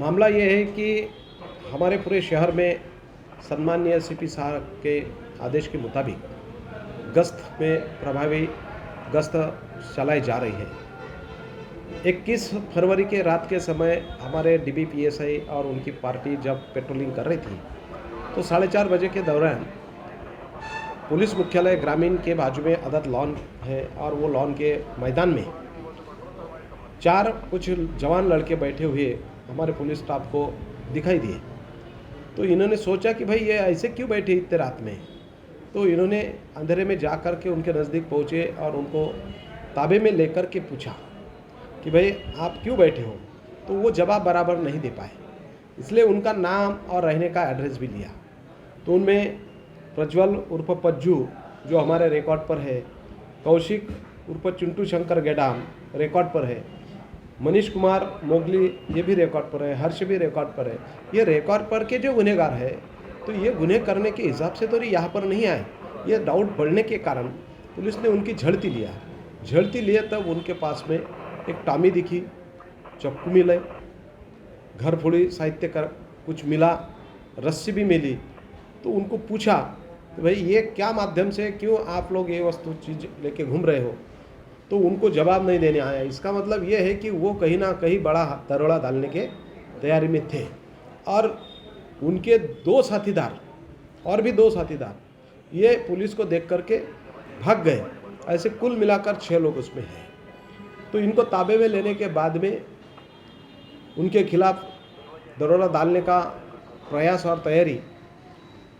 मामला ये है कि हमारे पूरे शहर में सम्माननीय सीपी साहब के आदेश के मुताबिक गश्त में प्रभावी गश्त चलाई जा रही है। 21 फरवरी के रात के समय हमारे डीबीपीएसआई और उनकी पार्टी जब पेट्रोलिंग कर रही थी तो 4:30 बजे के दौरान पुलिस मुख्यालय ग्रामीण के बाजू में अदद लॉन है और वो लॉन के मैदान में कुछ जवान लड़के बैठे हुए हमारे पुलिस स्टाफ को दिखाई दिए। तो इन्होंने सोचा कि भाई ये ऐसे क्यों बैठे इतने रात में। तो इन्होंने अंधेरे में जा कर के उनके नज़दीक पहुँचे और उनको ताबे में लेकर के पूछा कि भाई आप क्यों बैठे हो। तो वो जवाब बराबर नहीं दे पाए, इसलिए उनका नाम और रहने का एड्रेस भी लिया। तो उनमें प्रज्वल उर्फ पज्जू जो हमारे रिकॉर्ड पर है, कौशिक उर्फ चिंटू शंकर गेडाम रिकॉर्ड पर है, मनीष कुमार मोगली ये भी रिकॉर्ड पर है, हर्ष भी रिकॉर्ड पर है। ये रिकॉर्ड पर के जो गुनहगार है तो ये गुनह करने के हिसाब से तो यहाँ पर नहीं आए। ये डाउट बढ़ने के कारण पुलिस ने उनकी झड़ती लिया तब उनके पास में एक टामी दिखी, चाकू मिले, घर फोड़ी साहित्य कर कुछ मिला, रस्सी भी मिली। तो उनको पूछा कि भाई ये क्या माध्यम से क्यों आप लोग ये वस्तु चीज़ लेके घूम रहे हो। तो उनको जवाब नहीं देने आया। इसका मतलब ये है कि वो कहीं ना कहीं बड़ा दरोड़ा डालने के तैयारी में थे और उनके और भी दो साथीदार ये पुलिस को देख करके भाग गए। ऐसे कुल मिलाकर 6 लोग उसमें हैं। तो इनको ताबे में लेने के बाद में उनके खिलाफ दरोड़ा डालने का प्रयास और तैयारी,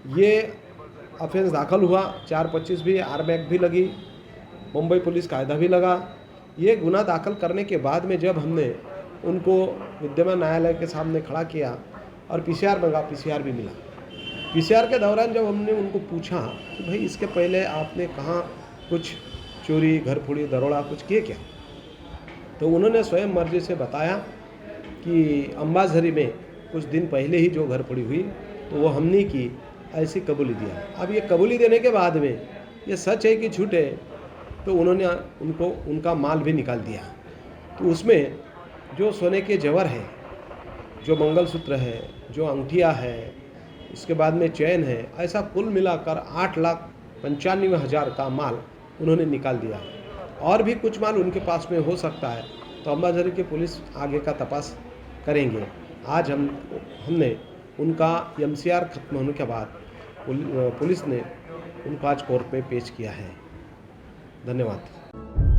ये ऑफेंस दाखिल हुआ। 425 भी आरबैक भी लगी, मुंबई पुलिस कायदा भी लगा। ये गुना दाखिल करने के बाद में जब हमने उनको विद्यमान न्यायालय के सामने खड़ा किया और पीसीआर मंगा, पीसीआर भी मिला। पीसीआर के दौरान जब हमने उनको पूछा कि भाई इसके पहले आपने कहाँ कुछ चोरी, घर फोड़ी, दरोड़ा कुछ किए क्या, तो उन्होंने स्वयं मर्जी से बताया कि अंबाझरी में कुछ दिन पहले ही जो घर फोड़ी हुई तो वो हमने की, ऐसी कबूली दिया। अब ये कबूली देने के बाद में ये सच है कि झूठ है, तो उन्होंने उनका माल भी निकाल दिया। तो उसमें जो सोने के जेवर है, जो मंगलसूत्र है, जो अंगूठियाँ है, इसके बाद में चैन है, ऐसा कुल मिलाकर 8,95,000 का माल उन्होंने निकाल दिया। और भी कुछ माल उनके पास में हो सकता है, तो अंबाझरी की पुलिस आगे का तपास करेंगे। आज हमने उनका MCR खत्म होने के बाद पुलिस ने उनको आज कोर्ट में पेश किया है। धन्यवाद।